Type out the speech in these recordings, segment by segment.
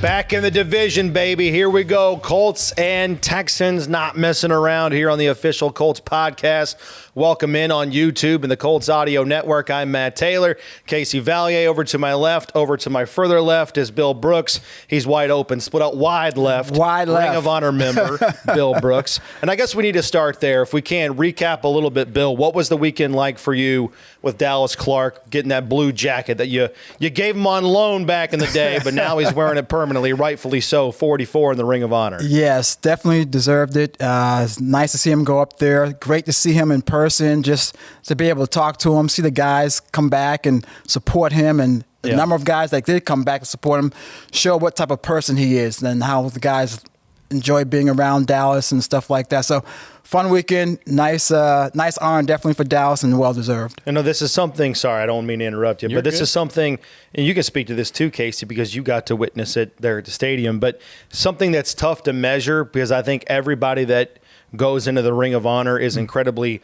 Back in the division, baby. Here we go. Colts and Texans not messing around here on the official Colts podcast. Welcome in on YouTube and the Colts Audio Network. I'm Matt Taylor. Casey Vallier over to my left. Over to my further left is Bill Brooks. He's wide open. Split out wide left. Wide left. Ring of Honor member, Bill Brooks. And I guess we need to start there. If we can, recap a little bit, Bill. What was the weekend like for you with Dallas Clark getting that blue jacket that you gave him on loan back in the day, but now he's wearing it permanently, rightfully so, 44 in the Ring of Honor? Yes, definitely deserved it. It's nice to see him go up there. Great to see him in person, just to be able to talk to him, see the guys come back and support him, and the number of guys that did come back and support him show what type of person he is and how the guys enjoy being around Dallas and stuff like that. So fun weekend, nice honor definitely for Dallas and well-deserved. I know this is something, sorry, I don't mean to interrupt you, but this is something, and you can speak to this too, Casey, because you got to witness it there at the stadium, but something that's tough to measure because I think everybody that goes into the Ring of Honor is incredibly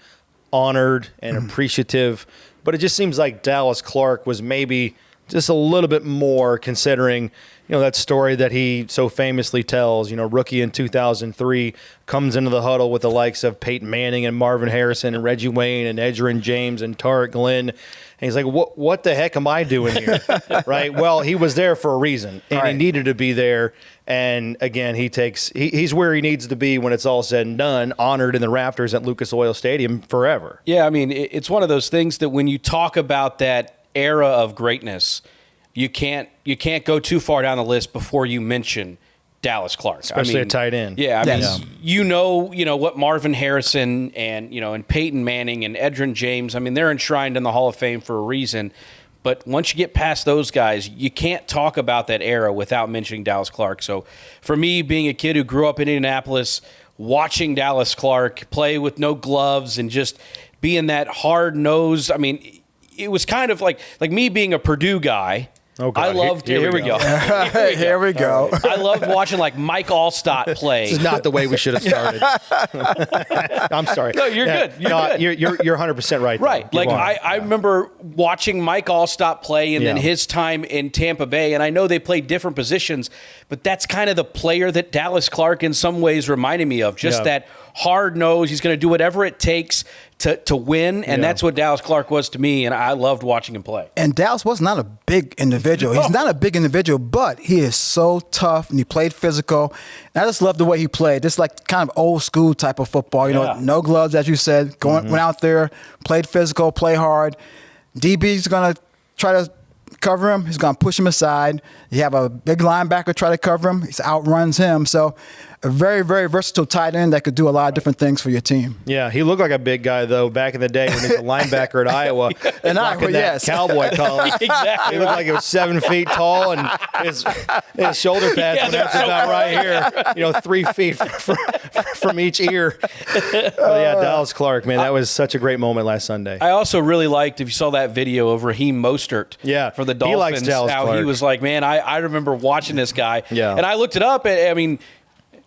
honored and appreciative, but it just seems like Dallas Clark was maybe just a little bit more considering that story that he so famously tells, rookie in 2003, comes into the huddle with the likes of Peyton Manning and Marvin Harrison and Reggie Wayne and Edgerrin James and Tarek Glenn. And he's like, what the heck am I doing here? Right? Well, he was there for a reason, and he needed to be there. And again, he's where he needs to be when it's all said and done, honored in the rafters at Lucas Oil Stadium forever. Yeah, I mean, it's one of those things that when you talk about that era of greatness, you can't go too far down the list before you mention Dallas Clark, especially a tight end. Yeah, I mean, what Marvin Harrison and Peyton Manning and Edgerrin James. I mean, they're enshrined in the Hall of Fame for a reason. But once you get past those guys, you can't talk about that era without mentioning Dallas Clark. So for me, being a kid who grew up in Indianapolis, watching Dallas Clark play with no gloves and just being that hard-nosed, I mean, it was kind of like me being a Purdue guy. Oh, God. I loved Here we go. Here we go. I loved watching Mike Allstott play. This is not the way we should have started. I'm sorry. No, you're good. You're 100% right. Right. I remember watching Mike Allstott play and then his time in Tampa Bay, and I know they played different positions, but that's kind of the player that Dallas Clark in some ways reminded me of. Just that hard nose. He's going to do whatever it takes to win, and that's what Dallas Clark was to me, and I loved watching him play. And Dallas was not a big individual. He's not a big individual, but he is so tough, and he played physical. And I just love the way he played. Just like kind of old school type of football. No gloves, as you said. Went out there, played physical, play hard. DB's going to try to cover him. He's going to push him aside. You have a big linebacker try to cover him. He outruns him. So a very, very versatile tight end that could do a lot of different things for your team. Yeah, he looked like a big guy, though, back in the day when he was a linebacker at Iowa. And that cowboy collar. Exactly. He looked like he was 7 feet tall, and his shoulder pads went up to about right here, 3 feet from each ear. But yeah, Dallas Clark, man, that was such a great moment last Sunday. I also really liked, if you saw that video of Raheem Mostert for the Dolphins, he likes Dallas Clark. He was like, man, I remember watching this guy. Yeah. And I looked it up, and I mean,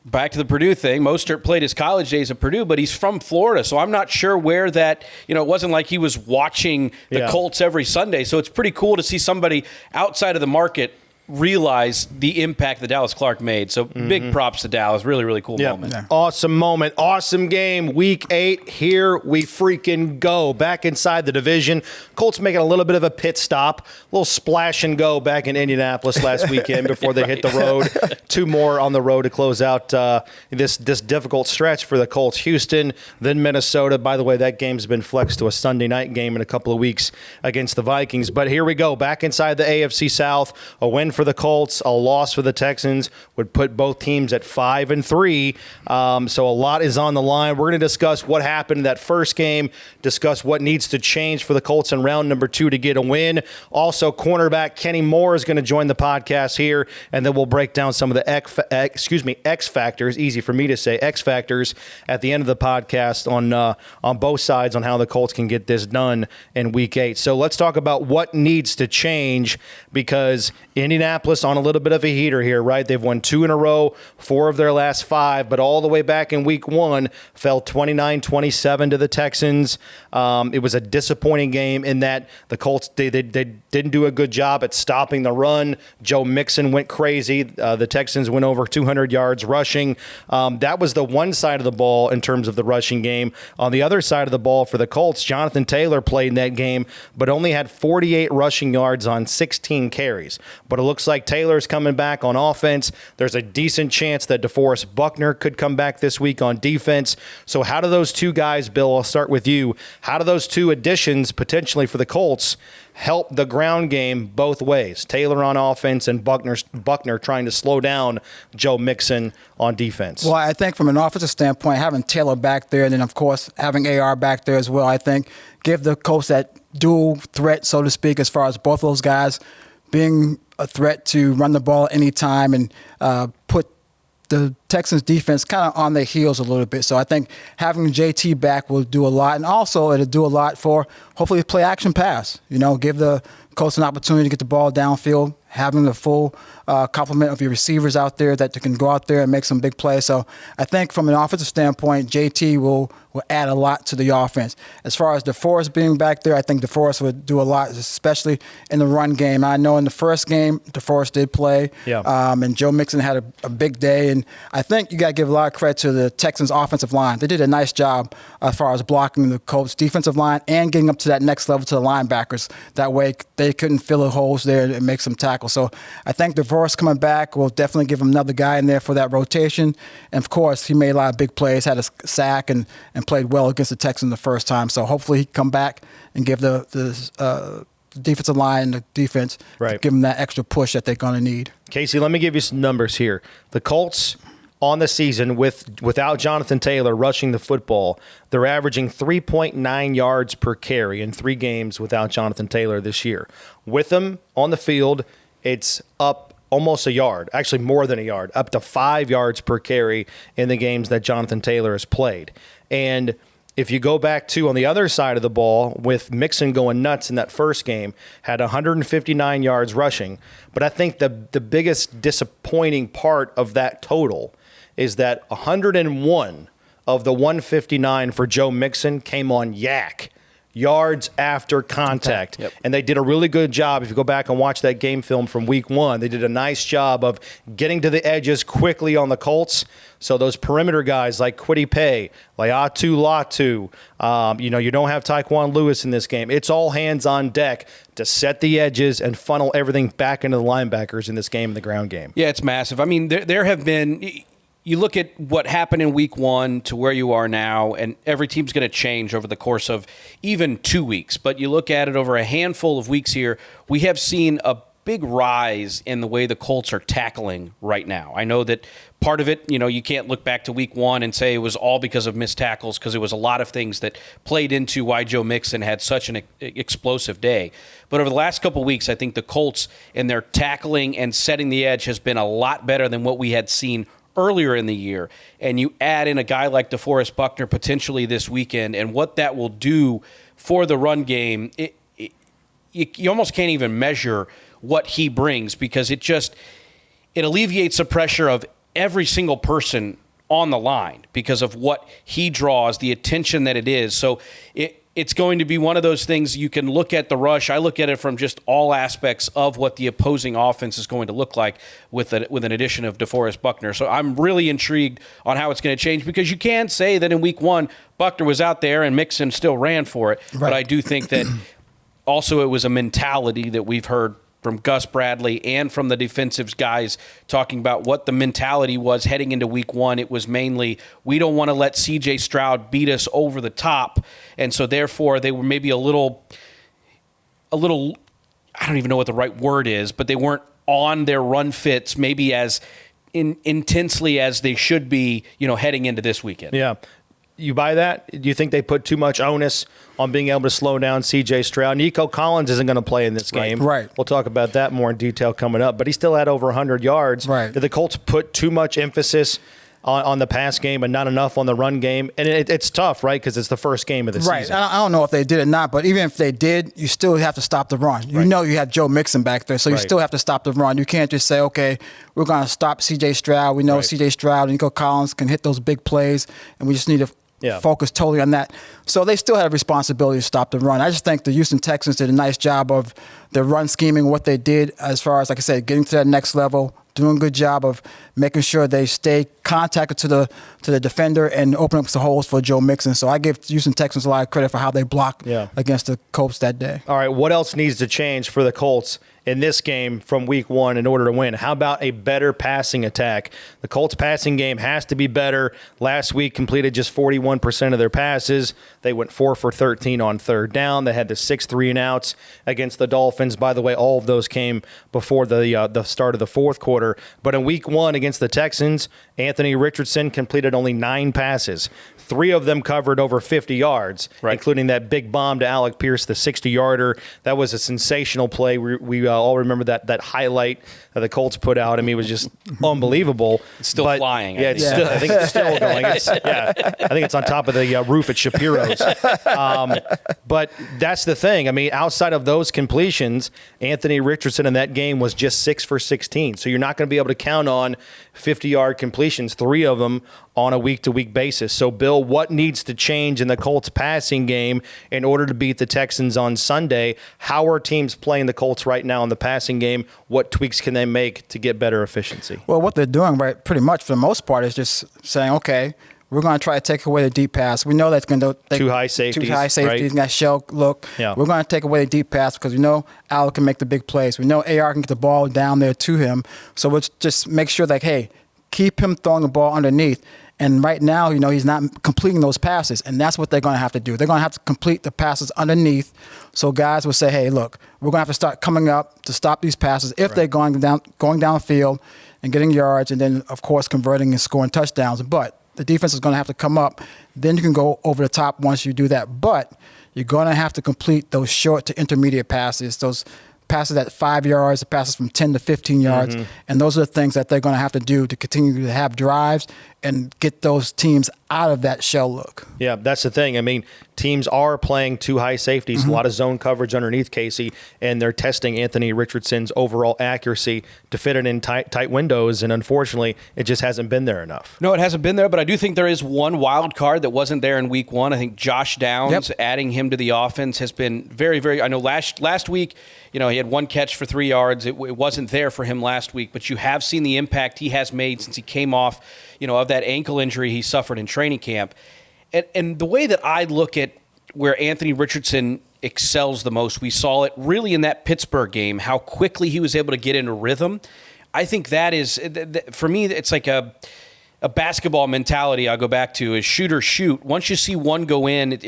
back to the Purdue thing, Mostert played his college days at Purdue, but he's from Florida, so I'm not sure where that, it wasn't like he was watching the Colts every Sunday, so it's pretty cool to see somebody outside of the market realize the impact that Dallas Clark made. So big props to Dallas. Really, really cool moment. Yeah. Awesome moment. Awesome game. Week 8. Here we freaking go. Back inside the division. Colts making a little bit of a pit stop. A little splash and go back in Indianapolis last weekend before they hit the road. 2 more on the road to close out this difficult stretch for the Colts. Houston, then Minnesota. By the way, that game's been flexed to a Sunday night game in a couple of weeks against the Vikings. But here we go. Back inside the AFC South. A win for the Colts, a loss for the Texans would put both teams at 5-3. So a lot is on the line. We're going to discuss what happened in that first game, discuss what needs to change for the Colts in round number 2 to get a win. Also, cornerback Kenny Moore is going to join the podcast here, and then we'll break down some of the X factors, easy for me to say, X factors at the end of the podcast on both sides on how the Colts can get this done in Week 8. So let's talk about what needs to change, because Indianapolis Indianapolis on a little bit of a heater here, right? They've won 2 in a row, 4 of their last 5, but all the way back in week 1, fell 29-27 to the Texans. It was a disappointing game in that the Colts, they didn't do a good job at stopping the run. Joe Mixon went crazy. The Texans went over 200 yards rushing. That was the one side of the ball in terms of the rushing game. On the other side of the ball for the Colts, Jonathan Taylor played in that game, but only had 48 rushing yards on 16 carries. But it looks like Taylor's coming back on offense. There's a decent chance that DeForest Buckner could come back this week on defense. So how do those two guys, Bill, I'll start with you. How do those two additions potentially for the Colts help the ground game both ways? Taylor on offense and Buckner trying to slow down Joe Mixon on defense. Well, I think from an offensive standpoint, having Taylor back there and then, of course, having AR back there as well, I think give the Colts that dual threat, so to speak, as far as both those guys being a threat to run the ball anytime and put the Texans defense kind of on their heels a little bit. So I think having JT back will do a lot. And also it'll do a lot for hopefully play action pass. Give the Colts an opportunity to get the ball downfield, having the full complement of your receivers out there that can go out there and make some big plays. So I think from an offensive standpoint, JT will add a lot to the offense. As far as DeForest being back there, I think DeForest would do a lot, especially in the run game. I know in the first game, DeForest did play, and Joe Mixon had a big day. And I think you got to give a lot of credit to the Texans' offensive line. They did a nice job as far as blocking the Colts' defensive line and getting up to that next level to the linebackers. That way they couldn't fill the holes there and make some tackles. So I think DeForest coming back will definitely give him another guy in there for that rotation. And, of course, he made a lot of big plays, had a sack, and played well against the Texans the first time. So hopefully he can come back and give the defensive line and the defense, give them that extra push that they're going to need. Casey, let me give you some numbers here. The Colts on the season without Jonathan Taylor rushing the football, they're averaging 3.9 yards per carry in 3 games without Jonathan Taylor this year. With him on the field, it's up almost a yard, actually more than a yard, up to 5 yards per carry in the games that Jonathan Taylor has played. And if you go back to on the other side of the ball with Mixon going nuts in that first game, had 159 yards rushing. But I think the biggest disappointing part of that total is that 101 of the 159 for Joe Mixon came on yak, yards after contact. Yep. And they did a really good job. If you go back and watch that game film from week 1, they did a nice job of getting to the edges quickly on the Colts. So those perimeter guys like Kwity Paye, Laiatu Latu, you don't have Tyquan Lewis in this game. It's all hands on deck to set the edges and funnel everything back into the linebackers in this game, in the ground game. Yeah, it's massive. I mean, there have been – you look at what happened in week 1 to where you are now, and every team's going to change over the course of even 2 weeks. But you look at it over a handful of weeks here, we have seen a big rise in the way the Colts are tackling right now. I know that part of it, you can't look back to week 1 and say it was all because of missed tackles, because it was a lot of things that played into why Joe Mixon had such an explosive day. But over the last couple of weeks, I think the Colts in their tackling and setting the edge has been a lot better than what we had seen earlier in the year. And you add in a guy like DeForest Buckner potentially this weekend, and what that will do for the run game, you almost can't even measure what he brings, because it alleviates the pressure of every single person on the line because of what he draws, the attention that it is. So it's going to be one of those things you can look at the rush. I look at it from just all aspects of what the opposing offense is going to look like with an addition of DeForest Buckner. So I'm really intrigued on how it's going to change, because you can say that in week 1, Buckner was out there and Mixon still ran for it. Right. But I do think that also it was a mentality that we've heard from Gus Bradley and from the defensive guys talking about what the mentality was heading into week 1. It was mainly, we don't want to let C.J. Stroud beat us over the top. And so therefore they were maybe a little, I don't even know what the right word is, but they weren't on their run fits maybe as intensely as they should be, heading into this weekend. Yeah. You buy that? Do you think they put too much onus on being able to slow down C.J. Stroud? Nico Collins isn't going to play in this game. Right. We'll talk about that more in detail coming up. But he still had over 100 yards. Right. Did the Colts put too much emphasis on the pass game and not enough on the run game. And it's tough, right? Because it's the first game of the season. I don't know if they did or not, but even if they did, you still have to stop the run. You know you have Joe Mixon back there, so you still have to stop the run. You can't just say, okay, we're going to stop C.J. Stroud. We know C.J. Stroud and Nico Collins can hit those big plays, and we just need to focus totally on that. So they still have responsibility to stop the run. I just think the Houston Texans did a nice job of their run scheming, what they did as far as, like I said, getting to that next level, doing a good job of making sure they stay contacted to the defender and open up some holes for Joe Mixon. So I give Houston Texans a lot of credit for how they blocked against the Colts that day. All right, what else needs to change for the Colts in this game from week 1 in order to win? How about a better passing attack? The Colts passing game has to be better. Last week completed just 41% of their passes. They went 4 for 13 on third down. They had the 6 3-and-outs against the Dolphins. By the way, all of those came before the start of the fourth quarter. But in week 1 against the Texans, Anthony Richardson completed only 9 passes. 3 of them covered over 50 yards, including that big bomb to Alec Pierce, the 60-yarder. That was a sensational play. We all remember that highlight that the Colts put out. I mean, it was just unbelievable. It's still flying. I think it's still going. I think it's on top of the roof at Shapiro's. But that's the thing. I mean, outside of those completions, Anthony Richardson in that game was just 6 for 16. So you're not going to be able to count on 50-yard completions, 3 of them on a week-to-week basis. So, Bill, what needs to change in the Colts passing game in order to beat the Texans on Sunday? How are teams playing the Colts right now in the passing game? What tweaks can they make to get better efficiency? Well, what they're doing, right, pretty much for the most part, is just saying, okay, we're going to try to take away the deep pass. We know that's going to too high safeties, and that shell look. Yeah. We're going to take away the deep pass because we know Alec can make the big plays. We know AR can get the ball down there to him. So we'll just make sure that, hey, keep him throwing the ball underneath. And right now, he's not completing those passes, and that's what they're going to have to do. They're going to have to complete the passes underneath. So guys will say, hey, look, we're going to have to start coming up to stop these passes if they're going downfield and getting yards, and then, of course, converting and scoring touchdowns. But the defense is going to have to come up. Then you can go over the top once you do that. But you're going to have to complete those short to intermediate passes, those passes at 5 yards, passes from 10 to 15 yards. And those are the things that they're going to have to do to continue to have drives and get those teams out of that shell look. Yeah, that's the thing. I mean, teams are playing 2 high safeties, a lot of zone coverage underneath Casey, and they're testing Anthony Richardson's overall accuracy to fit it in tight windows, and unfortunately, it just hasn't been there enough. No, it hasn't been there, but I do think there is one wild card that wasn't there in week 1. I think Josh Downs, adding him to the offense has been very, very – I know last week, he had 1 catch for 3 yards. It wasn't there for him last week, but you have seen the impact he has made since he came off, of that ankle injury he suffered in training camp. And the way that I look at where Anthony Richardson excels the most, we saw it really in that Pittsburgh game, how quickly he was able to get into rhythm. I think that is, for me, it's like a basketball mentality I'll go back to is shoot or shoot. Once you see one go in,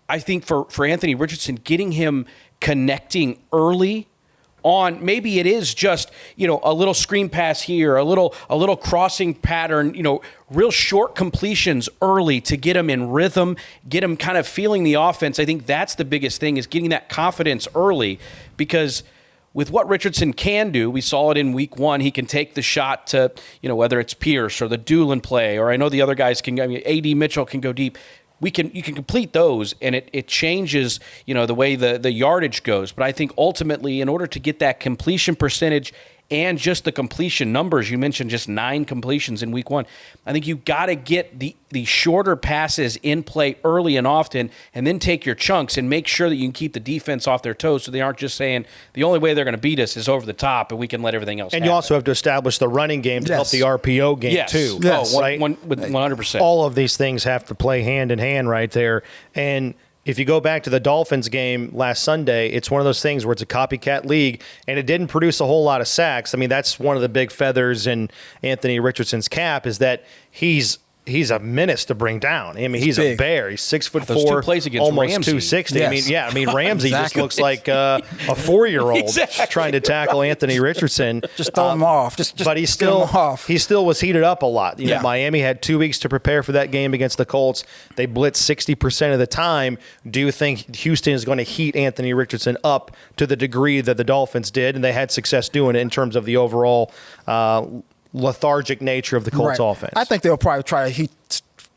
I think for Anthony Richardson, getting him connecting early on, maybe it is just, a little screen pass here, a little crossing pattern, real short completions early to get him in rhythm, get him kind of feeling the offense. I think that's the biggest thing, is getting that confidence early, because with what Richardson can do, we saw it in week 1. He can take the shot to, whether it's Pierce or the Doolin play, or I know the other guys can, A.D. Mitchell can go deep. You can complete those, and it changes, the way the yardage goes. But I think ultimately, in order to get that completion percentage and just the completion numbers, you mentioned just 9 completions in week 1. I think you've got to get the shorter passes in play early and often, and then take your chunks and make sure that you can keep the defense off their toes, so they aren't just saying the only way they're going to beat us is over the top and we can let everything else happen. You also have to establish the running game to help the RPO game too. Yes. Right? 100%. All of these things have to play hand in hand right there. And if you go back to the Dolphins game last Sunday, it's one of those things where it's a copycat league, and it didn't produce a whole lot of sacks. I mean, that's one of the big feathers in Anthony Richardson's cap, is that he's a menace to bring down. I mean, he's a bear. He's 6'4", Those 2 plays against almost Ramsey. 260. Yes. I mean, Ramsey just looks like a 4-year-old trying to tackle Anthony Richardson. Just throw him off. But he still was heated up a lot. Miami had 2 weeks to prepare for that game against the Colts. They blitzed 60% of the time. Do you think Houston is going to heat Anthony Richardson up to the degree that the Dolphins did? And they had success doing it in terms of the overall lethargic nature of the Colts offense. I think they'll probably try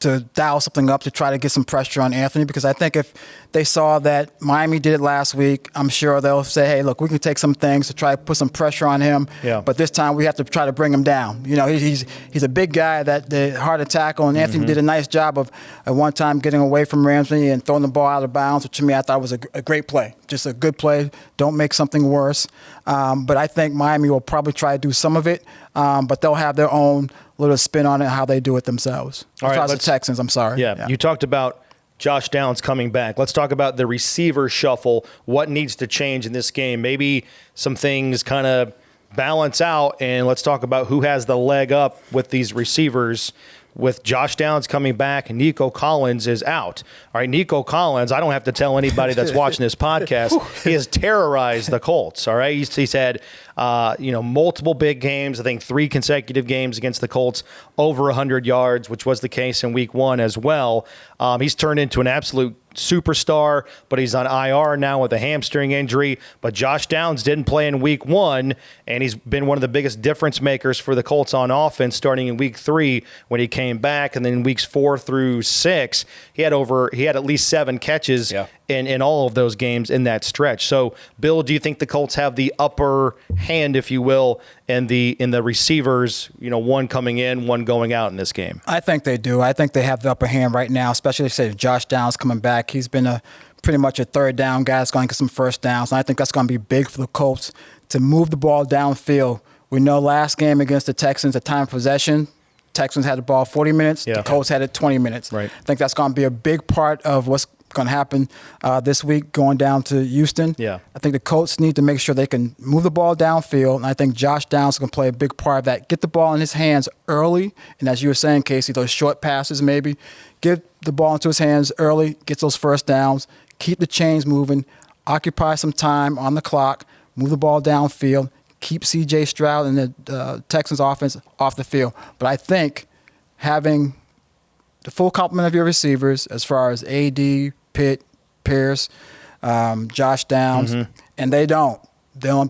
to dial something up to try to get some pressure on Anthony, because I think if they saw that Miami did it last week, I'm sure they'll say, hey, look, we can take some things to try to put some pressure on him, but this time we have to try to bring him down. You know, he's a big guy that they're hard to tackle, and Anthony did a nice job of at one time getting away from Ramsey and throwing the ball out of bounds, which to me I thought was a great play. Just a good play. Don't make something worse. But I think Miami will probably try to do some of it, but they'll have their own little spin on it, how they do it themselves. All right, the Texans, I'm sorry. Yeah, you talked about Josh Downs coming back. Let's talk about the receiver shuffle. What needs to change in this game? Maybe some things kind of balance out, and let's talk about who has the leg up with these receivers. With Josh Downs coming back, Nico Collins is out. All right, Nico Collins, I don't have to tell anybody that's watching this podcast, he has terrorized the Colts. All right, he's had multiple big games. I think 3 consecutive games against the Colts, over 100 yards, which was the case in Week 1 as well. He's turned into an absolute superstar, but he's on IR now with a hamstring injury. But Josh Downs didn't play in Week 1, and he's been one of the biggest difference makers for the Colts on offense starting in Week 3 when he came back, and then in Weeks 4 through 6, he had at least 7 catches in all of those games in that stretch. So, Bill, do you think the Colts have the upper hand, if you will, in the receivers, one coming in, one going out in this game? I think they do. I think they have the upper hand right now, especially if Josh Downs coming back. He's been pretty much a third down guy that's going to get some first downs, and I think that's going to be big for the Colts to move the ball downfield. We know last game against the Texans, the time of possession, Texans had the ball 40 minutes, the Colts had it 20 minutes. Right. I think that's going to be a big part of what's going to happen this week going down to Houston. Yeah. I think the Colts need to make sure they can move the ball downfield, and I think Josh Downs is going to play a big part of that. Get the ball in his hands early, and as you were saying, Casey, those short passes maybe. Get the ball into his hands early, gets those first downs, keep the chains moving, occupy some time on the clock, move the ball downfield, keep C.J. Stroud and the Texans offense off the field. But I think having the full complement of your receivers as far as A.D., Pitt, Pierce, Josh Downs, and they don't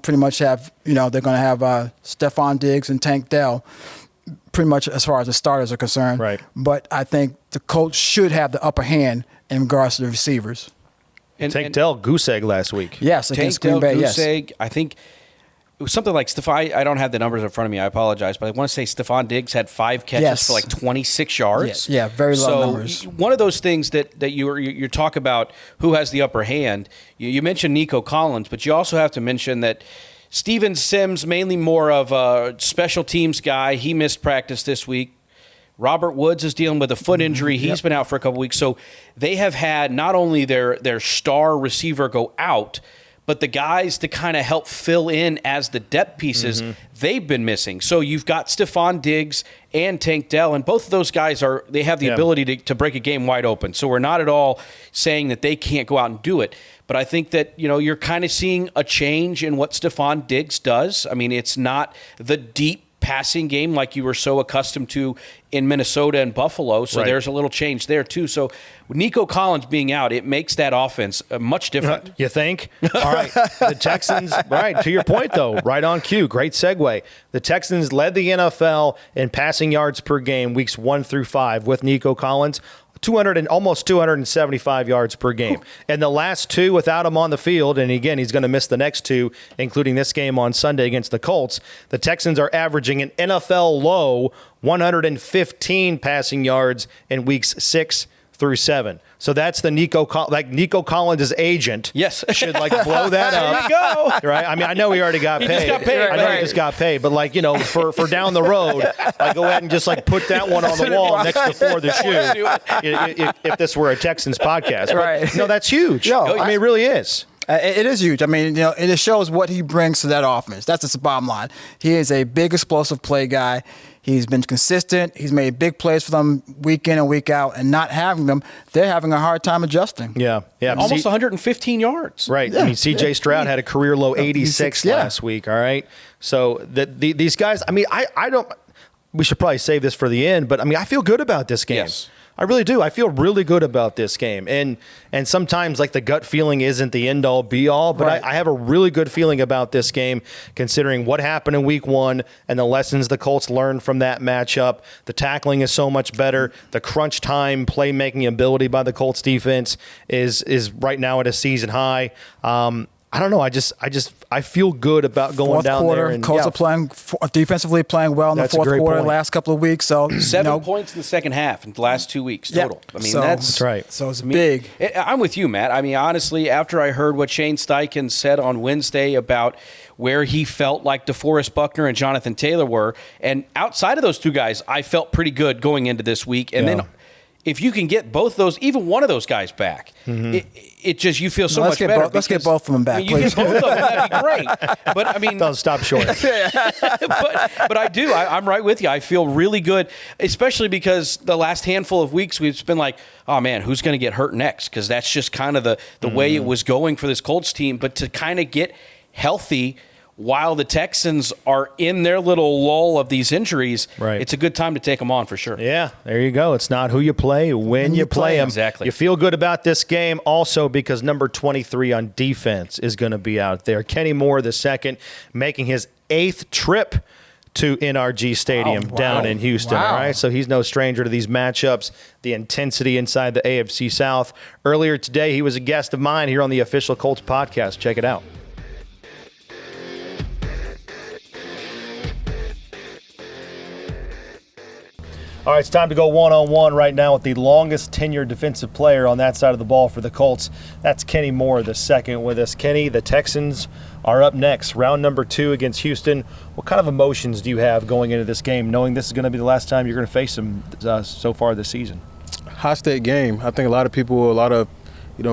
pretty much have, they're going to have Stephon Diggs and Tank Dell pretty much as far as the starters are concerned. Right. But I think the Colts should have the upper hand in regards to the receivers. Tank Dell, goose egg last week. Yes, against Green Bay, yes. Egg, I think it was something like Stephon. I don't have the numbers in front of me. I apologize, but I want to say Stephon Diggs had 5 catches for like 26 yards. Yeah, very low numbers. One of those things that you talk about who has the upper hand. You mentioned Nico Collins, but you also have to mention that Steven Sims, mainly more of a special teams guy. He missed practice this week. Robert Woods is dealing with a foot injury. He's been out for a couple weeks. So they have had not only their star receiver go out, but the guys to kind of help fill in as the depth pieces, they've been missing. So you've got Stephon Diggs and Tank Dell, and both of those guys have the ability to break a game wide open. So we're not at all saying that they can't go out and do it. But I think that, you're kind of seeing a change in what Stephon Diggs does. I mean, it's not the deep passing game like you were so accustomed to in Minnesota and Buffalo. So there's a little change there too. So with Nico Collins being out, it makes that offense much different. You think? All right. The Texans, right, to your point though, right on cue. Great segue. The Texans led the NFL in passing yards per game weeks 1 through 5 with Nico Collins. Almost 275 yards per game. And the last 2 without him on the field, and again, he's going to miss the next 2, including this game on Sunday against the Colts. The Texans are averaging an NFL low 115 passing yards in weeks 6 through 7. So that's the Nico Collins' agent. Yes. Should blow that up. There you go. Right? I mean, I know he already got paid. Just got paid. I know he just got paid, but for down the road, go ahead and just put that one on the wall next to For the Shoe. If this were a Texans podcast. Right. But, no, that's huge. I mean, it really is. It is huge. I mean, it shows what he brings to that offense. That's the bottom line. He is a big explosive play guy. He's been consistent. He's made big plays for them week in and week out, and not having them, they're having a hard time adjusting. Yeah. Almost 115 yards. Right. Yeah. I mean, C.J. Stroud had a career low 86 last week, all right? So these guys, I mean, I don't – we should probably save this for the end, but, I mean, I feel good about this game. Yes. I really do. I feel really good about this game. And sometimes like the gut feeling isn't the end all be all, but Right. I have a really good feeling about this game considering what happened in week 1 and the lessons the Colts learned from that matchup. The tackling is so much better. The crunch time playmaking ability by the Colts defense is right now at a season high. I don't know. I feel good about going Fourth down quarter, there. And Colts are playing defensively, playing well in the That's a fourth great quarter point. last couple of weeks. So 7 points in the second half in the last 2 weeks Yep. total. I mean, So- that's right. So it's big. I'm with you, Matt. I mean, honestly, after I heard what Shane Steichen said on Wednesday about where he felt like DeForest Buckner and Jonathan Taylor were, and outside of those two guys, I felt pretty good going into this week. And then if you can get both those, even one of those guys back, it just, you feel so Let's much get better. let's get both of them back, I mean, you please. get both of them, that'd be great. But I mean, Don't stop short. but I do. I'm right with you. I feel really good, especially because the last handful of weeks we've been like, oh man, who's going to get hurt next? Because that's just kind of the way it was going for this Colts team. But to kind of get healthy while the Texans are in their little lull of these injuries, Right. it's a good time to take them on for sure. Yeah, there you go. It's not who you play, when you play them. Exactly. You feel good about this game also because number 23 on defense is going to be out there. Kenny Moore, the second, making his 8th trip to NRG Stadium down in Houston. Wow. All right, so he's no stranger to these matchups, the intensity inside the AFC South. Earlier today, he was a guest of mine here on the Official Colts podcast. Check it out. All right, it's time to go one-on-one right now with the longest tenured defensive player on that side of the ball for the Colts. That's Kenny Moore, the second with us. Kenny, the Texans are up next, round number 2 against Houston. What kind of emotions do you have going into this game, knowing this is going to be the last time you're going to face them so far this season? High-stake game. I think a lot of people,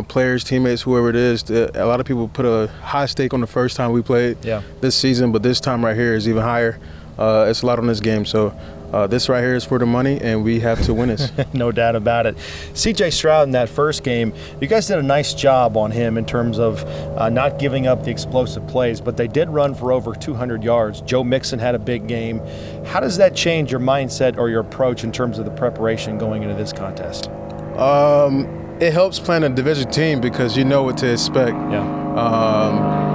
players, teammates, whoever it is, a lot of people put a high stake on the first time we played this season, but this time right here is even higher. It's a lot on this game, so this right here is for the money, and we have to win this. No doubt about it. C.J. Stroud in that first game, you guys did a nice job on him in terms of not giving up the explosive plays, but they did run for over 200 yards. Joe Mixon had a big game. How does that change your mindset or your approach in terms of the preparation going into this contest? It helps playing a division team because you know what to expect.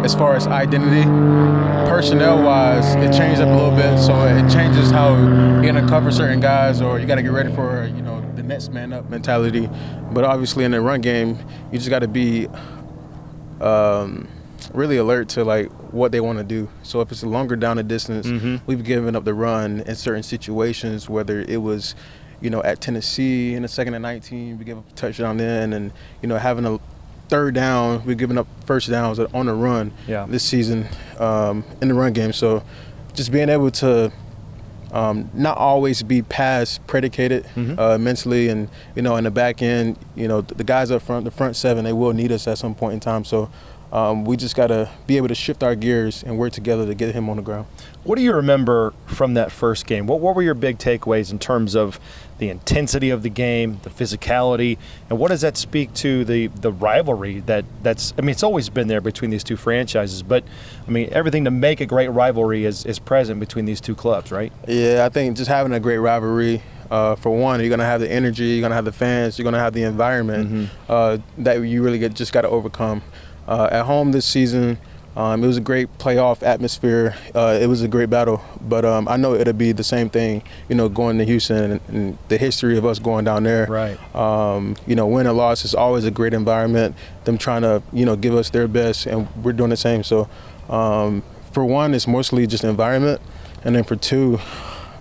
As far as identity, personnel-wise, it changed up a little bit. So it changes how you're going to cover certain guys, or you got to get ready for the next man up mentality. But obviously in the run game, you just got to be really alert to what they want to do. So if it's a longer down the distance, we've given up the run in certain situations, whether it was at Tennessee in the 2nd and 19, we gave up a touchdown then, and having a third down, we're giving up first downs on the run this season in the run game. So just being able to not always be pass predicated mentally, and in the back end, the guys up front, the front 7, they will need us at some point in time. So we just got to be able to shift our gears and work together to get him on the ground. What do you remember from that first game? What were your big takeaways in terms of the intensity of the game, the physicality, and what does that speak to the rivalry that's it's always been there between these two franchises, but everything to make a great rivalry is present between these two clubs, right? Yeah, I think just having a great rivalry, for one, you're going to have the energy, you're going to have the fans, you're going to have the environment that you really just got to overcome. At home this season, it was a great playoff atmosphere. It was a great battle, but I know it'll be the same thing, going to Houston and the history of us going down there. Right. Win or loss is always a great environment. Them trying to, give us their best, and we're doing the same. So, for one, it's mostly just environment, and then for two,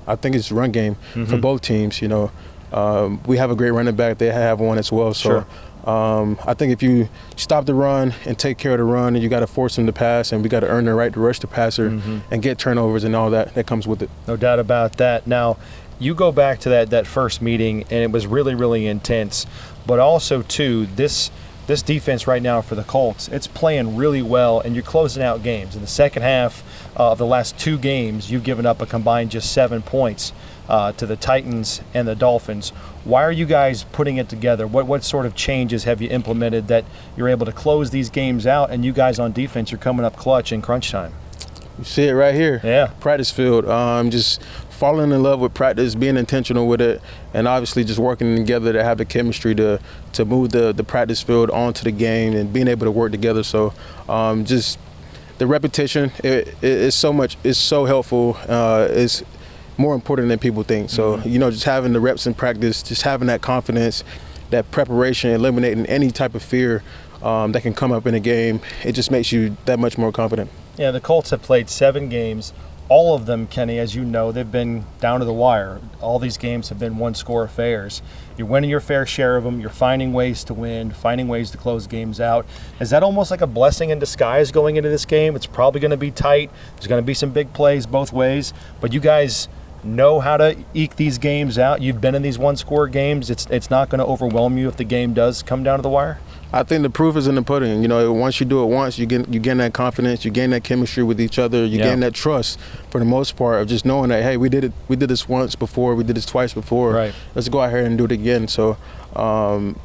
I think it's run game for both teams. We have a great running back. They have one as well. So. Sure. I think if you stop the run and take care of the run, and you got to force them to pass, and we got to earn the right to rush the passer and get turnovers and all that comes with it. No doubt about that. Now, you go back to that first meeting, and it was really, really intense. But also, too, this defense right now for the Colts, it's playing really well, and you're closing out games. In the second half of the last 2 games, you've given up a combined just 7 points to the Titans and the Dolphins. Why are you guys putting it together? What sort of changes have you implemented that you're able to close these games out, and you guys on defense are coming up clutch in crunch time? You see it right here. Yeah. Practice field. Just falling in love with practice, being intentional with it, and obviously just working together to have the chemistry to move the practice field onto the game and being able to work together. So just the repetition is so helpful. It's more important than people think. So, just having the reps in practice, just having that confidence, that preparation, eliminating any type of fear that can come up in a game, it just makes you that much more confident. Yeah, the Colts have played 7 games. All of them, Kenny, as you know, they've been down to the wire. All these games have been one-score affairs. You're winning your fair share of them. You're finding ways to win, finding ways to close games out. Is that almost like a blessing in disguise going into this game? It's probably going to be tight. There's going to be some big plays both ways. But you guys know how to eke these games out. You've been in these one-score games. It's not going to overwhelm you if the game does come down to the wire? I think the proof is in the pudding. Once you do it once, you gain that confidence, you gain that chemistry with each other, you gain that trust for the most part of just knowing that, hey, we did this once before, we did this twice before. Right. Let's go out here and do it again. So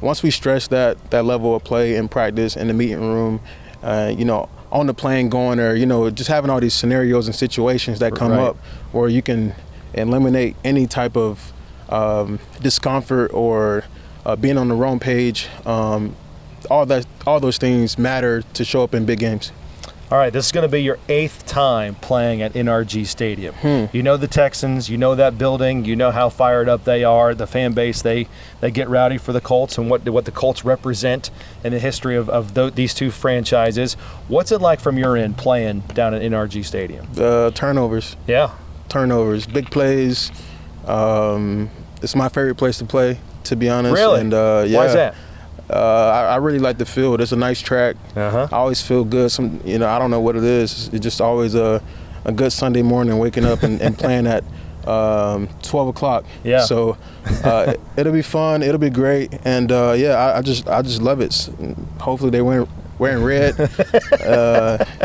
once we stress that level of play in practice in the meeting room, on the plane going, or just having all these scenarios and situations that come up where you can eliminate any type of discomfort or being on the wrong page. All those things matter to show up in big games. All right, this is going to be your 8th time playing at NRG Stadium. You know the Texans, you know that building, you know how fired up they are, the fan base, they get rowdy for the Colts and what the Colts represent in the history of these two franchises. What's it like from your end playing down at NRG Stadium? Turnovers. Yeah. Turnovers, big plays. It's my favorite place to play, to be honest. Really? And, Why is that? I really like the field. It's a nice track. I always feel good. I don't know what it is. It's just always a good Sunday morning waking up and playing at 12 o'clock. Yeah. So it'll be fun. It'll be great. And I just love it. Hopefully they wearing red,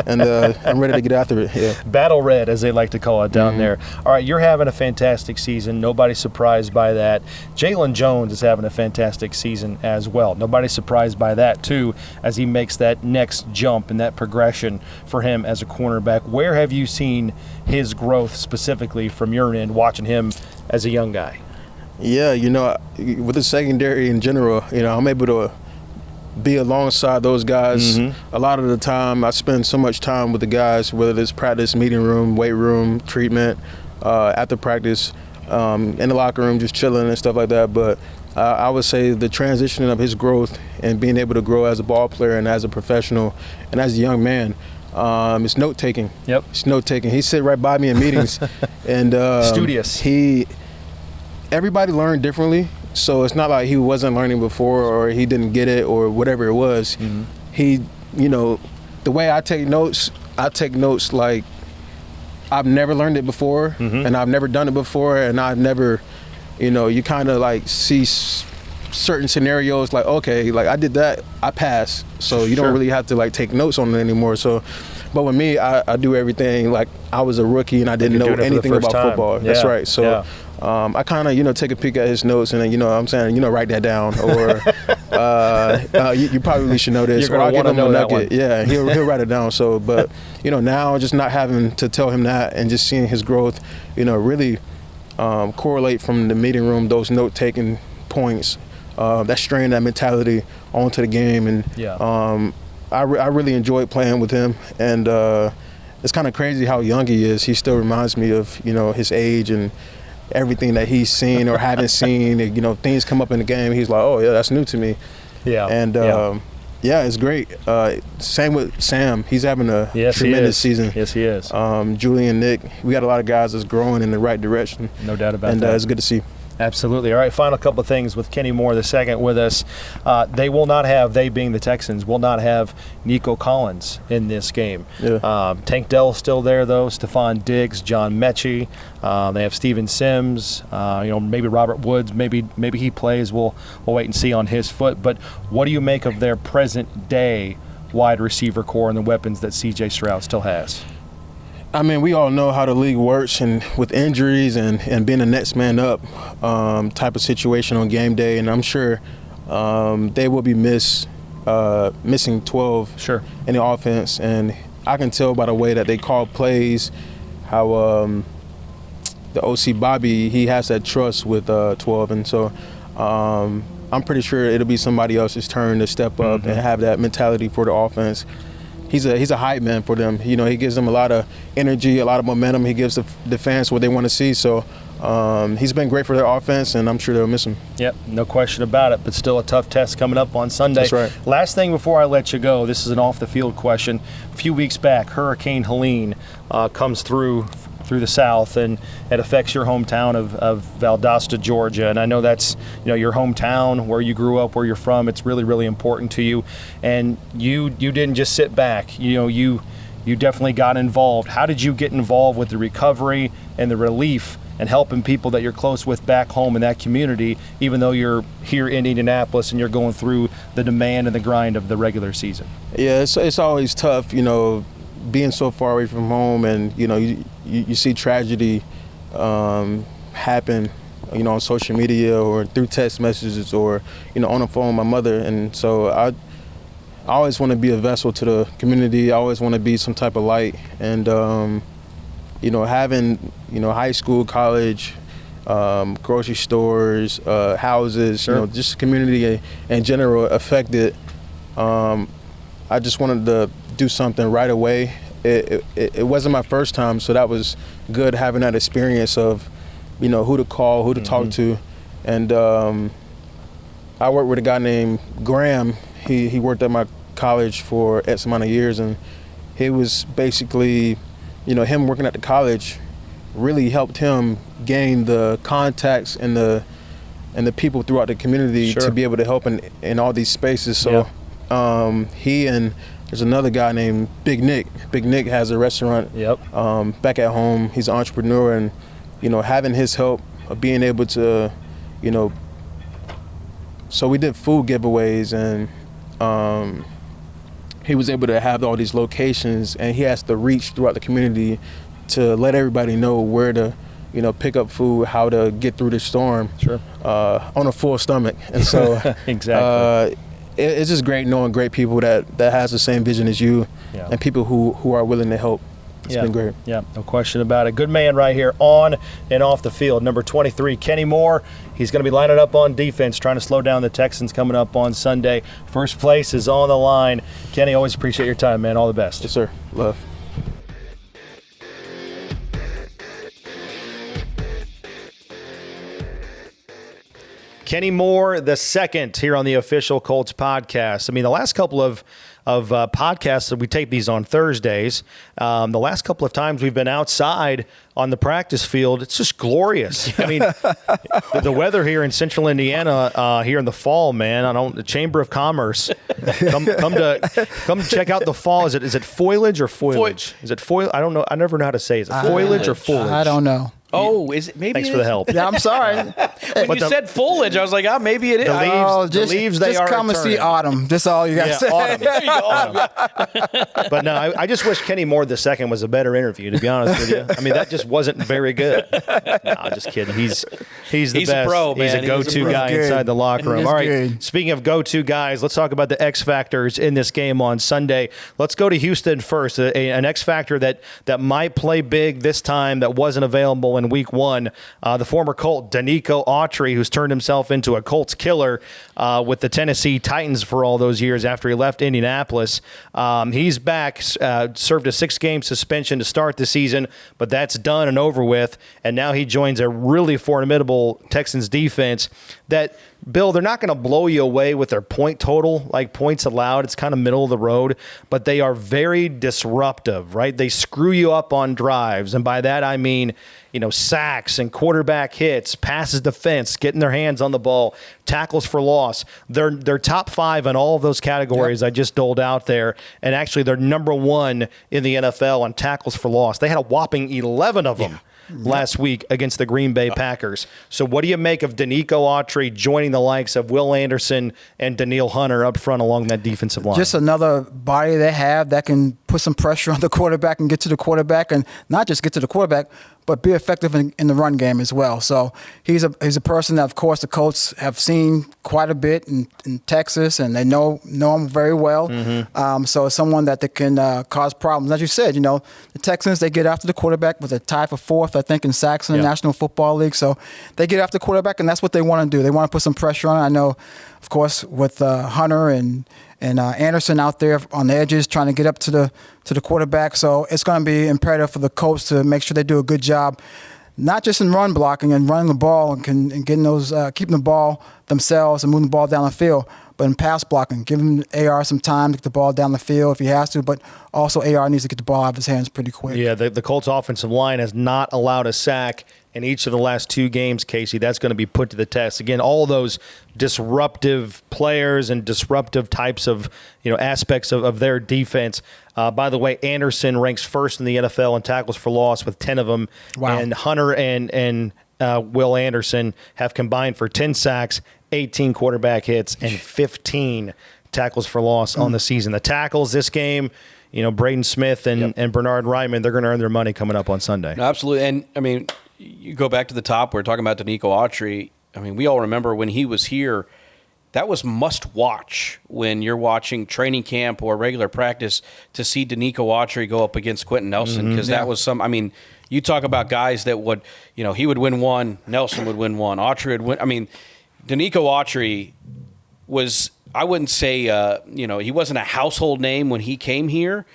and I'm ready to get after it. Yeah. Battle red, as they like to call it down there. All right, you're having a fantastic season. Nobody's surprised by that. Jalen Jones is having a fantastic season as well. Nobody's surprised by that, too, as he makes that next jump and that progression for him as a cornerback. Where have you seen his growth specifically from your end, watching him as a young guy? Yeah, with the secondary in general, I'm able to be alongside those guys. A lot of the time I spend so much time with the guys, whether it's practice, meeting room, weight room, treatment, after practice, in the locker room, just chilling and stuff like that. But I would say the transition of his growth and being able to grow as a ball player and as a professional and as a young man, it's note-taking. Yep. It's note-taking. He sit right by me in meetings. And studious. Everybody learned differently. So it's not like he wasn't learning before or he didn't get it or whatever it was. He, the way I take notes like I've never learned it before and I've never done it before and I've never, you kind of like see certain scenarios like, okay, like I did that, I passed. So you don't really have to like take notes on it anymore. So, but with me, I do everything like I was a rookie and I didn't know anything about football. That's right. So I kind of, take a peek at his notes and then, I'm saying, write that down or you probably should know this. You're or I'll give him a nugget. One. Yeah, he'll write it down. So, but, now just not having to tell him that and just seeing his growth, really correlate from the meeting room, those note-taking points, that strain, that mentality onto the game. And I really enjoyed playing with him. And it's kind of crazy how young he is. He still reminds me of, his age and everything that he's seen or haven't seen. Things come up in the game. He's like, oh, yeah, that's new to me. Yeah. And, it's great. Same with Sam. He's having a tremendous season. Yes, he is. Julian, Nick, we got a lot of guys that's growing in the right direction. No doubt about that. And it's good to see. Absolutely. All right, final couple of things with Kenny Moore II with us. They being the Texans, will not have Nico Collins in this game. Yeah. Tank Dell's still there, though. Stephon Diggs, John Mechie. They have Steven Sims. Maybe Robert Woods. Maybe he plays. We'll wait and see on his foot. But what do you make of their present-day wide receiver core and the weapons that C.J. Stroud still has? I mean, we all know how the league works, and with injuries and being a next man up type of situation on game day, and I'm sure they will be missing 12 in the offense, and I can tell by the way that they call plays how the OC Bobby, he has that trust with 12, and so I'm pretty sure it'll be somebody else's turn to step up and have that mentality for the offense. He's a hype man for them. You know, he gives them a lot of energy, a lot of momentum. He gives the fans what they want to see. So he's been great for their offense, and I'm sure they'll miss him. Yep, no question about it, but still a tough test coming up on Sunday. That's right. Last thing before I let you go, this is an off-the-field question. A few weeks back, Hurricane Helene comes through the South, and it affects your hometown of Valdosta, Georgia. And I know that's, your hometown, where you grew up, where you're from. It's really, really important to you. And you didn't just sit back. You definitely got involved. How did you get involved with the recovery and the relief and helping people that you're close with back home in that community, even though you're here in Indianapolis and you're going through the demand and the grind of the regular season? Yeah, it's always tough, being so far away from home, and you see tragedy happen, on social media or through text messages or on the phone with my mother. And so I always want to be a vessel to the community. I always want to be some type of light. And having high school, college, grocery stores, houses, sure, just community in general affected. I just wanted to do something right away. It wasn't my first time, so that was good, having that experience of, who to call, who to talk to. And I worked with a guy named Graham. He worked at my college for X amount of years, and he was basically, him working at the college really helped him gain the contacts and the people throughout the community, sure, to be able to help in all these spaces. So he and there's another guy named Big Nick. Big Nick has a restaurant back at home. He's an entrepreneur, and having his help, being able to, so we did food giveaways, and he was able to have all these locations, and he has to reach throughout the community to let everybody know where to, pick up food, how to get through the storm, sure, on a full stomach. And so exactly. It's just great knowing great people that has the same vision as you, and people who are willing to help. It's been great. Yeah, no question about it. Good man right here on and off the field. Number 23, Kenny Moore. He's going to be lining up on defense, trying to slow down the Texans coming up on Sunday. First place is on the line. Kenny, always appreciate your time, man. All the best. Yes, sir. Love. Kenny Moore, the second, here on the Official Colts podcast. I mean, the last couple of podcasts, we tape these on Thursdays. The last couple of times we've been outside on the practice field, it's just glorious. I mean, the weather here in central Indiana here in the fall, man. The Chamber of Commerce, come check out the fall. Is it foliage or foliage? Is it foliage? I don't know. I never know how to say. Is it foliage or foliage? I don't know. Oh, is it? Maybe. Thanks for the help. Yeah, I'm sorry. When you said foliage, I was like, maybe it is. The leaves, they just are come and see autumn. That's all you got to say. Autumn. There you go. Autumn. But no, I just wish Kenny Moore the second was a better interview, to be honest with you. I mean, that just wasn't very good. No, just kidding. He's the best. A pro, man. He's a go-to guy inside the locker room. All right, good. Speaking of go-to guys, let's talk about the X factors in this game on Sunday. Let's go to Houston first. An X factor that might play big this time that wasn't available in Week 1. The former Colt, Danico Autry, who's turned himself into a Colts killer with the Tennessee Titans for all those years after he left Indianapolis. He's back, served a 6-game suspension to start the season, but that's done and over with, and now he joins a really formidable Texans defense that, Bill, they're not going to blow you away with their point total, like points allowed. It's kind of middle of the road, but they are very disruptive, right? They screw you up on drives, and by that I mean, sacks and quarterback hits, passes defense, getting their hands on the ball, tackles for loss. They're top 5 in all of those categories I just doled out there, and actually they're number 1 in the NFL on tackles for loss. They had a whopping 11 of them last week against the Green Bay Packers. So what do you make of Danico Autry joining the likes of Will Anderson and Danielle Hunter up front along that defensive line? Just another body they have that can put some pressure on the quarterback and get to the quarterback, and not just get to the quarterback, but be effective in the run game as well. So he's a person that, of course, the Colts have seen quite a bit in Texas, and they know him very well. So it's someone that they can cause problems. As you said, the Texans, they get after the quarterback with a tie for fourth, I think, in sacks in the National Football League. So they get after the quarterback, and that's what they want to do. They want to put some pressure on it. I know, of course, with Hunter and Anderson out there on the edges trying to get up to the quarterback. So it's going to be imperative for the Colts to make sure they do a good job, not just in run blocking and running the ball and getting those, keeping the ball themselves and moving the ball down the field, but in pass blocking, giving AR some time to get the ball down the field if he has to, but also AR needs to get the ball out of his hands pretty quick. Yeah, the Colts offensive line has not allowed a sack in each of the last 2 games, Casey. That's going to be put to the test. Again, all those disruptive players and disruptive types of aspects of their defense. By the way, Anderson ranks first in the NFL in tackles for loss with 10 of them. Wow. And Hunter and Will Anderson have combined for 10 sacks, 18 quarterback hits, and 15 tackles for loss on the season. The tackles this game, Braden Smith and Bernard Ryman, they're going to earn their money coming up on Sunday. No, absolutely. And, I mean, you go back to the top, we're talking about Danico Autry. I mean, we all remember when he was here, that was must watch when you're watching training camp or regular practice to see Danico Autry go up against Quentin Nelson, because that was you talk about guys that would, he would win one, Nelson would win one, Autry would win. I mean, Danico Autry was, I wouldn't say, he wasn't a household name when he came here,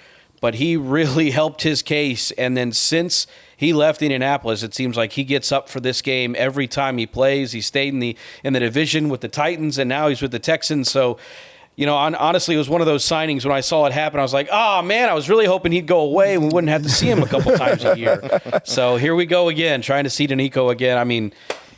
but he really helped his case. And then since he left Indianapolis, it seems like he gets up for this game every time he plays. He stayed in the division with the Titans, and now he's with the Texans. So, honestly, it was one of those signings when I saw it happen. I was like, oh, man, I was really hoping he'd go away and we wouldn't have to see him a couple times a year. So here we go again, trying to see Danico again. I mean,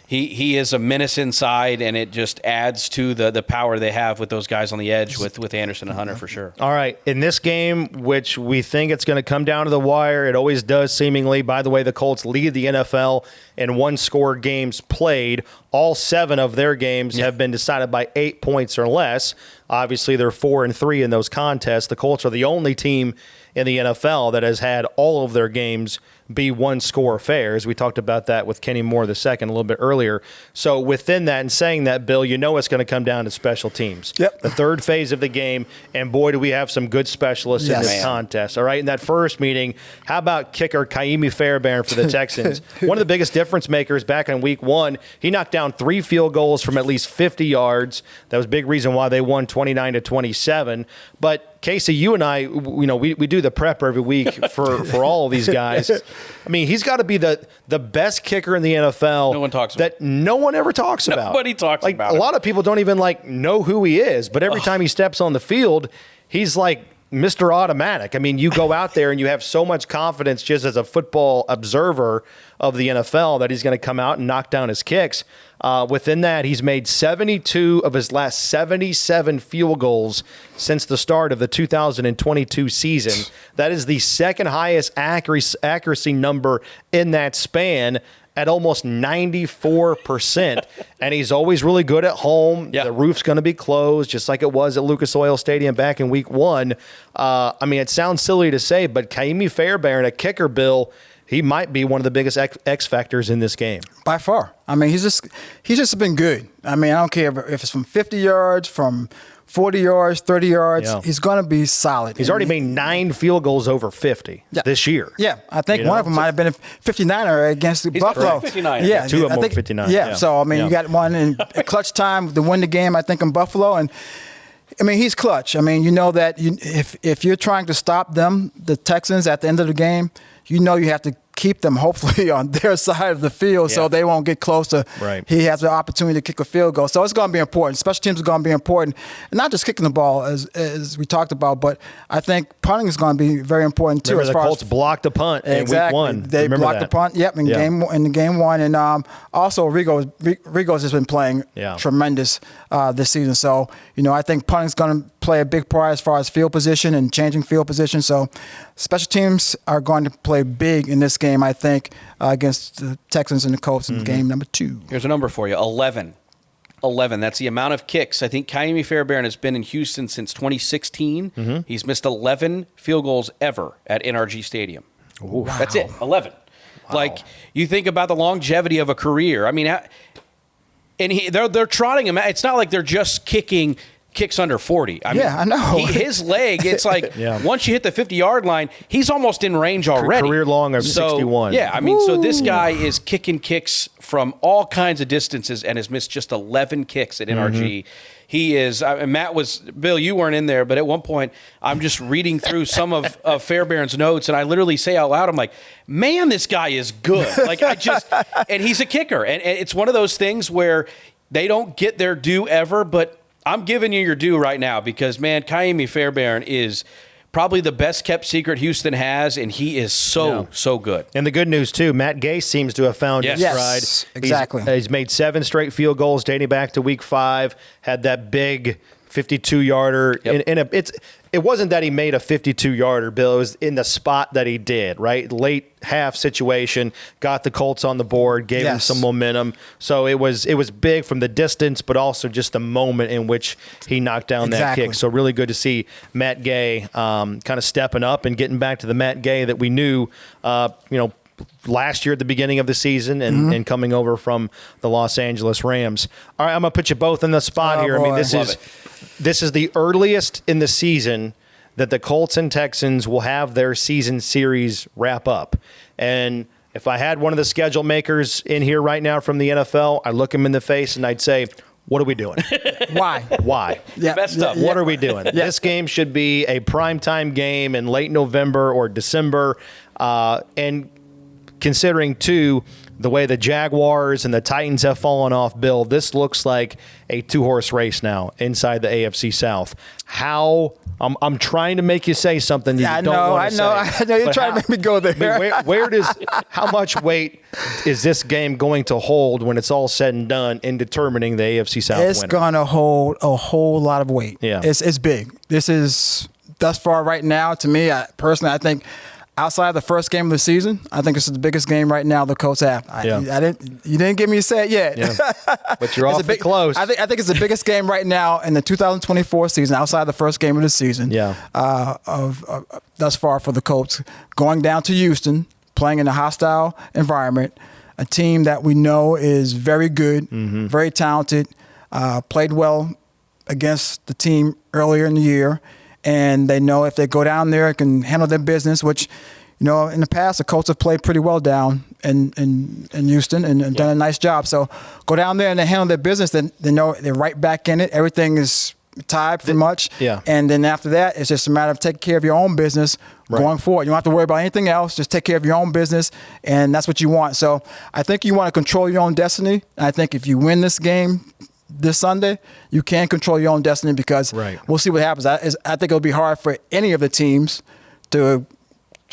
he is a menace inside, and it just adds to the power they have with those guys on the edge with Anderson and Hunter for sure. All right. In this game, which we think it's going to come down to the wire, it always does seemingly. By the way, the Colts lead the NFL in one-score games played. All 7 of their games have been decided by 8 points or less. Obviously, they're 4-3 in those contests. The Colts are the only team in the NFL that has had all of their games be one-score affairs. We talked about that with Kenny Moore II a little bit earlier. So within that and saying that, Bill, it's going to come down to special teams. Yep. The third phase of the game, and boy, do we have some good specialists in this contest. All right, in that first meeting, how about kicker Kaimi Fairbairn for the Texans? One of the biggest difference makers back in week 1. He knocked down 3 field goals from at least 50 yards. That was a big reason why they won 29-27. But Casey, you and I, we do the prep every week for all of these guys. I mean, he's got to be the best kicker in the NFL. No one talks about. That no one ever talks about. Nobody talks about. A lot of people don't even know who he is. But every time he steps on the field, he's like Mr. Automatic. I mean, you go out there and you have so much confidence just as a football observer of the NFL that he's going to come out and knock down his kicks. Within that, he's made 72 of his last 77 field goals since the start of the 2022 season. That is the second highest accuracy number in that span at almost 94%. And he's always really good at home. Yeah. The roof's going to be closed, just like it was at Lucas Oil Stadium back in week 1. I mean, it sounds silly to say, but Kaimi Fairbairn, a kicker, Bill, he might be one of the biggest X factors in this game. By far. I mean, he's just been good. I mean, I don't care if it's from 50 yards, from 40 yards, 30 yards. Yeah. He's going to be solid. He's already made 9 field goals over 50 this year. Yeah, I think one of them might have been a 59er against Buffalo. 59er. Yeah, 2 of them were 59. Yeah, so, I mean, you got one in clutch time to win the game, I think, in Buffalo. And, I mean, he's clutch. I mean, you know that if you're trying to stop them, the Texans, at the end of the game, you have to keep them hopefully on their side of the field so they won't get close to he has the opportunity to kick a field goal. So it's going to be important. Special teams are going to be important. And not just kicking the ball as we talked about, but I think punting is going to be very important too. Remember, the Colts blocked a punt in week 1. They blocked the punt, in game 1. And also Rigo's has been playing tremendous this season. So, I think punting is going to play a big part as far as field position and changing field position. So special teams are going to play big in this game, I think, against the Texans and the Colts in game number 2. Here's a number for you, 11. 11. That's the amount of kicks. I think Kaimi Fairbairn has been in Houston since 2016. He's missed 11 field goals ever at NRG Stadium. That's it, 11. Like, you think about the longevity of a career. I mean, and they're trotting him. It's not like they're just kicking kicks under 40. I I know. His leg, it's like once you hit the 50-yard line, he's almost in range already. Career long of 61. Yeah, I mean, so this guy is kicking kicks from all kinds of distances and has missed just 11 kicks at NRG. He is, Bill, you weren't in there, but at one point, I'm just reading through some of Fairbairn's notes, and I literally say out loud, I'm like, man, this guy is good. Like, and he's a kicker. And it's one of those things where they don't get their due ever, but I'm giving you your due right now because, man, Kaimi Fairbairn is probably the best kept secret Houston has, and he is so good. And the good news, too, Matt Gay seems to have found his stride. Exactly. He's made 7 straight field goals dating back to week 5, had that big 52-yarder. Yep. It wasn't that he made a 52-yarder, Bill. It was in the spot that he did, right? Late half situation, got the Colts on the board, gave him some momentum. So it was big from the distance, but also just the moment in which he knocked down that kick. So really good to see Matt Gay kind of stepping up and getting back to the Matt Gay that we knew, last year at the beginning of the season and coming over from the Los Angeles Rams. All right, I'm going to put you both in the spot here. Boy. I mean, this is the earliest in the season that the Colts and Texans will have their season series wrap up. And if I had one of the schedule makers in here right now from the NFL, I'd look him in the face and I'd say, what are we doing? Why? Best stuff. What are we doing? This game should be a primetime game in late November or December. And considering, too, the way the Jaguars and the Titans have fallen off, Bill, this looks like a 2-horse race now inside the AFC South. I'm trying to make you say something you don't want to say. I know. You're trying to make me go there. I mean, how much weight is this game going to hold when it's all said and done in determining the AFC South winner? It's going to hold a whole lot of weight. Yeah. It's big. This is, thus far right now, to me, I think outside of the first game of the season, I think this is the biggest game right now the Colts have. You didn't get me to say it yet. Yeah. But you're awfully close. I think it's the biggest game right now in the 2024 season, outside of the first game of the season. Of thus far for the Colts, going down to Houston, playing in a hostile environment, a team that we know is very good, very talented, played well against the team earlier in the year. And they know if they go down there, it can handle their business, which, in the past, the Colts have played pretty well down in Houston and done a nice job. So go down there and they handle their business, then they know they're right back in it. Everything is tied pretty much. Yeah. And then after that, it's just a matter of taking care of your own business going forward. You don't have to worry about anything else. Just take care of your own business, and that's what you want. So I think you want to control your own destiny. I think if you win this game this Sunday, you can control your own destiny because we'll see what happens. I think it'll be hard for any of the teams to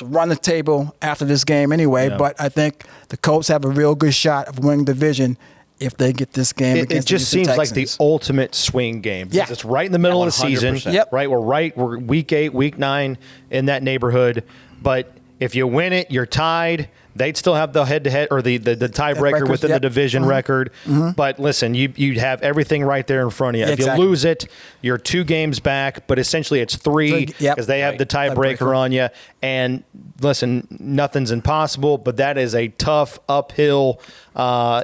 run the table after this game anyway, but I think the Colts have a real good shot of winning the division if they get this game against the Houston Texans. It just seems like the ultimate swing game. Yeah. It's right in the middle of the season. Right? We're week 8, week 9 in that neighborhood. But if you win it, you're tied. They'd still have the head-to-head or the tiebreaker within the division record. But listen, you have everything right there in front of you. If you lose it, you're 2 games back, but essentially it's 3 because they have the tiebreaker on you. And listen, nothing's impossible, but that is a tough uphill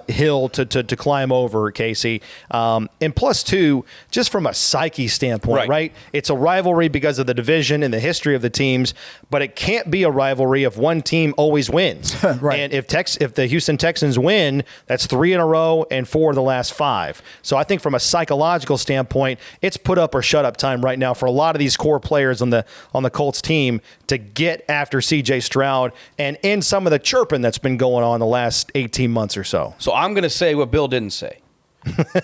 hill to climb over, Casey. And plus, too, just from a psyche standpoint, right? It's a rivalry because of the division and the history of the teams, but it can't be a rivalry if one team always wins. And if the Houston Texans win, that's 3 in a row and 4 of the last 5. So I think from a psychological standpoint, it's put up or shut up time right now for a lot of these core players on the Colts team to get after C.J. Stroud and end some of the chirping that's been going on the last 18 months or so. So I'm going to say what Bill didn't say.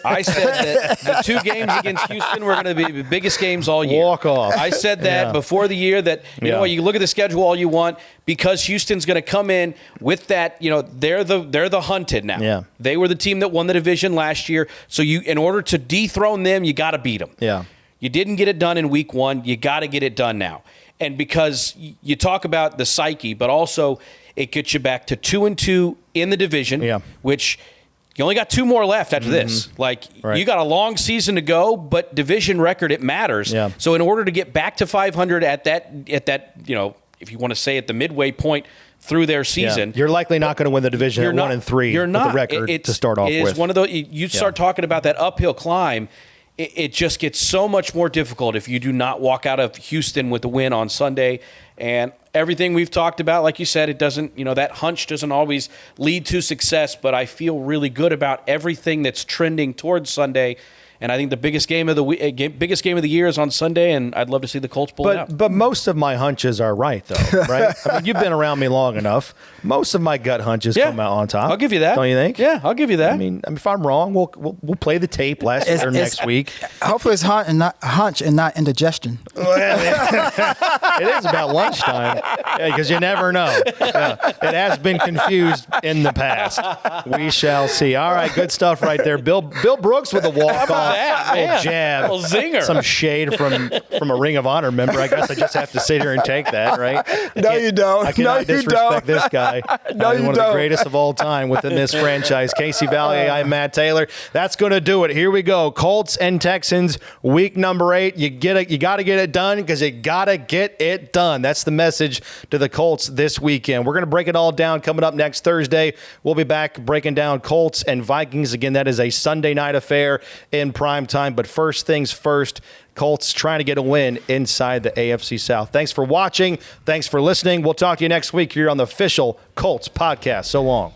I said that the 2 games against Houston were going to be the biggest games all year. Walk off. I said that before the year that, you know what, you look at the schedule all you want because Houston's going to come in with that, they're the hunted now. Yeah. They were the team that won the division last year. So in order to dethrone them, you got to beat them. Yeah. You didn't get it done in week 1. You got to get it done now. And because you talk about the psyche, but also it gets you back to 2-2 in the division, which you only got 2 more left after this. You got a long season to go, but division record, it matters. Yeah. So in order to get back to 500 at that, if you want to say at the midway point through their season. You're likely not going to win the division at 1-3 You're not. with the record to start off with. It's one of those. You start talking about that uphill climb. It just gets so much more difficult if you do not walk out of Houston with a win on Sunday. And everything we've talked about, like you said, it doesn't, that hunch doesn't always lead to success, but I feel really good about everything that's trending towards Sunday. And I think the biggest game of the year is on Sunday, and I'd love to see the Colts pull it out. But most of my hunches are right, though, right? I mean, you've been around me long enough. Most of my gut hunches come out on top. I'll give you that. Don't you think? Yeah, I'll give you that. I mean, if I'm wrong, we'll play the tape next week. Hopefully, it's hunch and not indigestion. It is about lunchtime because you never know. Yeah, it has been confused in the past. We shall see. All right, good stuff right there. Bill Brooks with a walk-off. Little jab, little zinger, some shade from a Ring of Honor member. I guess I just have to sit here and take that, right? No, you don't. I cannot disrespect this guy. No, you one don't. of the greatest of all time within this franchise. Casey Vallier, I'm Matt Taylor. That's going to do it. Here we go. Colts and Texans, week number 8. You got to get it done because you got to get it done. That's the message to the Colts this weekend. We're going to break it all down coming up next Thursday. We'll be back breaking down Colts and Vikings. Again, that is a Sunday night affair in prime time. But first things first, Colts trying to get a win inside the AFC South. Thanks for watching. Thanks for listening. We'll talk to you next week here on the official Colts podcast. So long.